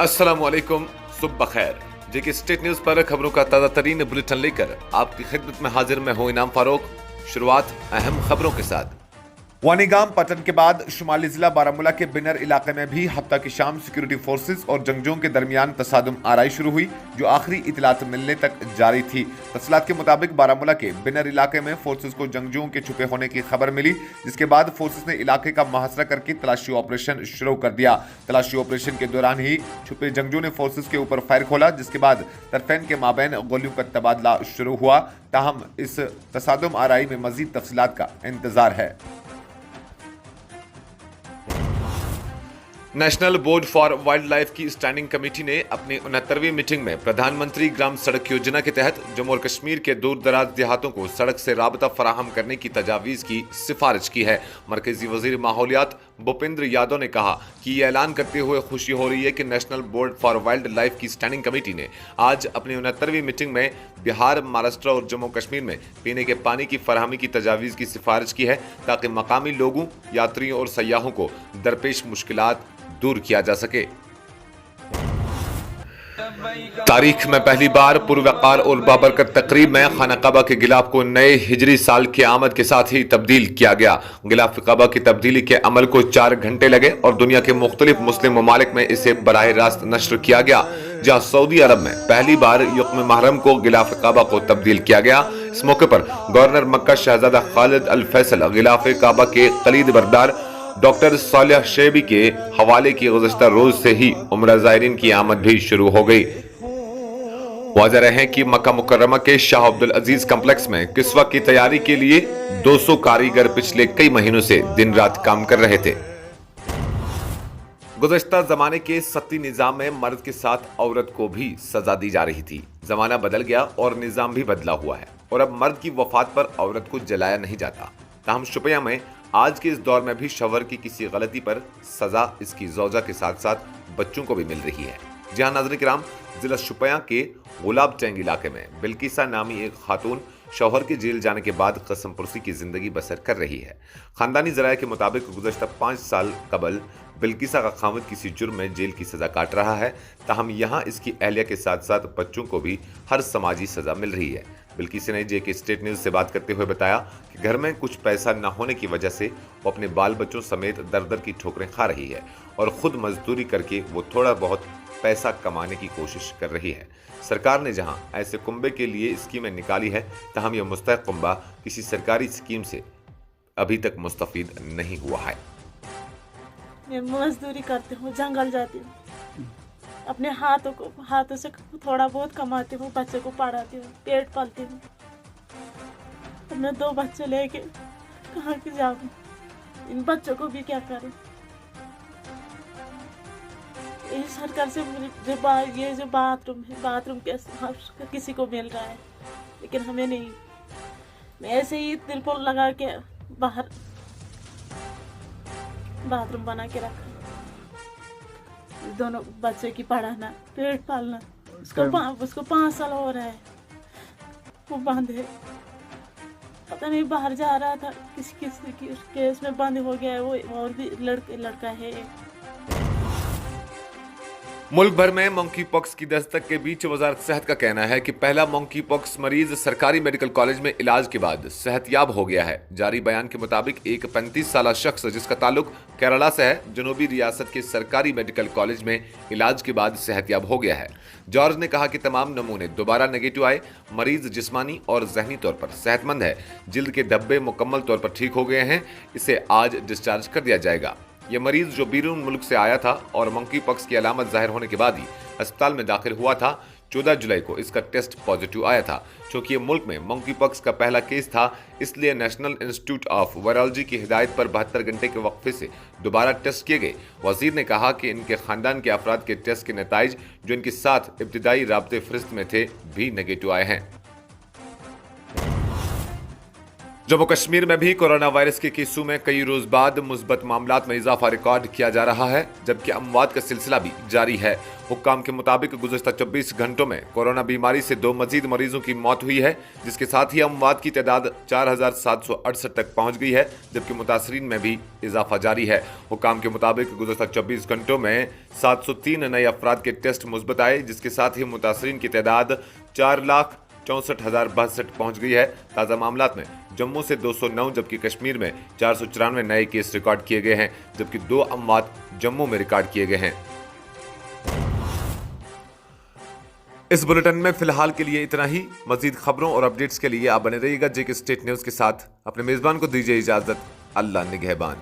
अस्सलाम वालेकुम, सुबह खैर। जेके स्टेट न्यूज पर खबरों का ताजा तरीन बुलेटिन लेकर आपकी खिदमत में हाजिर मैं हूं इनाम फारूक। शुरुआत अहम खबरों के साथ। वानीगाम पतन के बाद शुमाली जिला बारामूला के बिनर इलाके में भी हफ्ता की शाम सिक्योरिटी फोर्सेस और जंगजुओं के दरमियान तसादुम आराई शुरू हुई, जो आखिरी इतलात मिलने तक जारी थी। तफसीलात के मुताबिक बारामूला के बिनर इलाके में फोर्सेस को जंगजुओं के छुपे होने की खबर मिली, जिसके बाद फोर्सेस ने इलाके का मुहासरा करके तलाशी ऑपरेशन शुरू कर दिया। तलाशी ऑपरेशन के दौरान ही छुपे जंगजुओं ने फोर्सेस के ऊपर फायर खोला, जिसके बाद तरफैन के माबैन गोलियों का तबादला शुरू हुआ। ताहम इस तसादुम आराई में मजीद तफसीलात का इंतजार है। National board for wild life की स्टैंडिंग कमेटी ने अपनी 69वीं मीटिंग में प्रधानमंत्री ग्राम सड़क योजना के तहत जम्मू और कश्मीर के दूर दराज देहातों को सड़क से राबता फराहम करने की तजावीज़ की सिफारिश की है। मरकजी वजीर माहौलियात भूपेंद्र यादव ने कहा कि ये ऐलान करते हुए खुशी हो रही है कि national board for wild life की स्टैंडिंग कमेटी ने आज अपनी 69वीं मीटिंग में बिहार, महाराष्ट्र और जम्मू कश्मीर में पीने के पानी की फराहमी की तजावीज़ की सिफारिश की है, ताकि मकामी लोगों, यात्रियों और सयाहों को दरपेश मुश्किलात दूर किया जा सके। तारीख में पहली बार पुरवकार और बाबरकत तकरीब में खाना काबा के गिलाफ को नए हिजरी साल की आमद के साथ ही तब्दील किया गया। गिलाफ काबा की तब्दीली के अमल को 4 घंटे लगे और दुनिया के मुख्तलिफ मुस्लिम ममालिक में इसे बराह रास्त नश्र किया गया, जहां सऊदी अरब में पहली बार युक्म महरम को गिलाफ काबा को तब्दील किया गया। इस मौके पर गवर्नर मक्का शहजादा खालिद अल फैसल गिलाफ काबा के कलीद बरदार डॉक्टर सालिह शेबी के हवाले की गुज़श्ता रोज से ही उम्रा ज़ायरीन की आमद भी शुरू हो गई। वाज़ेह रहे कि मक्का मुकर्रमा के शाह अब्दुल अजीज कम्प्लेक्स में किस्वा की तैयारी के लिए 200 कारीगर पिछले कई महीनों से दिन रात काम कर रहे थे। गुज़श्ता जमाने के सत्ती निज़ाम में मर्द के साथ औरत को भी सजा दी जा रही थी। जमाना बदल गया और निज़ाम भी बदला हुआ है और अब मर्द की वफात पर औरत को जलाया नहीं जाता। ताहम शुपिया में आज के इस दौर में भी शौहर की किसी गलती पर सजा इसकी ज़ौजा के साथ साथ बच्चों को भी मिल रही है। जहां नाज़रीन किराम, जिला शुपिया के गुलाब टैंग इलाके में बिल्किसा नामी एक खातून शौहर के जेल जाने के बाद कसम पुरसी की जिंदगी बसर कर रही है। खानदानी ज़राए के मुताबिक गुज़श्ता 5 साल कबल बिल्किसा का खामद किसी जुर्म में जेल की सज़ा काट रहा है। ताहम यहाँ इसकी अहलिया के साथ साथ बच्चों को भी हर समाजी सज़ा मिल रही है। बिल्किसा ने जेके स्टेट न्यूज़ से बात करते हुए बताया कि घर में कुछ पैसा न होने की वजह से वो अपने बाल बच्चों समेत दर दर की ठोकरें खा रही है और खुद मजदूरी करके वो थोड़ा बहुत पैसा कमाने की कोशिश कर रही है। सरकार ने जहां ऐसे कुंबे के लिए स्कीमें निकाली है, तहम यह मुस्तहक कुंबा किसी सरकारी स्कीम से अभी तक मुस्तफीद नहीं हुआ है। मैं मजदूरी करती हूँ, जंगल जाती हूँ, अपने हाथों से थोड़ा बहुत कमाती हूँ, बच्चे को पढ़ाती हूँ, पेट पालती हूँ। मैं 2 बच्चे लेके कहाँ की जाऊँ? इन बच्चों को भी क्या करूँ? ये सरकार से ये जो बाथरूम है, बाथरूम किसी को मिल रहा है, लेकिन हमें नहीं। मैं ऐसे ही तिरपाल लगा के बाहर बाथरूम बना के रखा। दोनों बच्चे की पढ़ाना, पेट पालना, उसको 5 साल हो रहा है, वो बंद है। पता नहीं बाहर जा रहा था, किसी केस में बंद हो गया है। वो और भी लड़का है। मुल्क भर में मंकी पॉक्स की दस्तक के बीच वजारत सेहत का कहना है कि पहला मंकी पॉक्स मरीज सरकारी मेडिकल कॉलेज में इलाज के बाद सेहतयाब हो गया है। जारी बयान के मुताबिक एक 35 साल शख्स जिसका ताल्लुक केरला से है, जनूबी रियासत के सरकारी मेडिकल कॉलेज में इलाज के बाद सेहतयाब हो गया है। जॉर्ज ने कहा कि तमाम नमूने दोबारा नेगेटिव आए। मरीज जिस्मानी और जहनी तौर पर सेहतमंद है। जिल्द के धब्बे मुकम्मल तौर पर ठीक हो गए हैं। इसे आज डिस्चार्ज कर दिया जाएगा। ये मरीज जो बैरून मुल्क से आया था और मंकी पॉक्स की अलामत जाहिर होने के बाद ही अस्पताल में दाखिल हुआ था। 14 जुलाई को इसका टेस्ट पॉजिटिव आया था। चूंकि ये मुल्क में मंकी पॉक्स का पहला केस था, इसलिए नेशनल इंस्टीट्यूट ऑफ वायरोलॉजी की हिदायत पर 72 घंटे के वक्फे से दोबारा टेस्ट किए गए। वजीर ने कहा कि इनके खानदान के अफराद के टेस्ट के नताइज जो इनके साथ इब्तिदाई राब्ते फरिस्त में थे भी नेगेटिव आए हैं। जम्मू कश्मीर में भी कोरोना वायरस के केसों में कई रोज बाद मुस्बत मामलात में इजाफा रिकॉर्ड किया जा रहा है, जबकि अमवात का सिलसिला भी जारी है। हुक्काम के मुताबिक गुज़श्ता 24 घंटों में कोरोना बीमारी से 2 मजीद मरीजों की मौत हुई है, जिसके साथ ही अमवात की तादाद 4768 तक पहुंच गई है, जबकि मुतासरीन में भी इजाफा जारी है। हुक्काम के मुताबिक गुज़श्ता 24 घंटों में 703 नए अफराद के टेस्ट मुस्बत आए, जिसके साथ ही मुतासरीन की तादाद 4,64,062 पहुंच गई है। ताज़ा मामलात में जम्मू से 209 जबकि कश्मीर में 494 नए केस रिकॉर्ड किए गए हैं, जबकि 2 अमवात जम्मू में रिकॉर्ड किए गए हैं। इस बुलेटिन में फिलहाल के लिए इतना ही। मजीद खबरों और अपडेट्स के लिए आप बने रहिएगा जेके स्टेट न्यूज के साथ। अपने मेजबान को दीजिए इजाजत। अल्लाह निगहबान।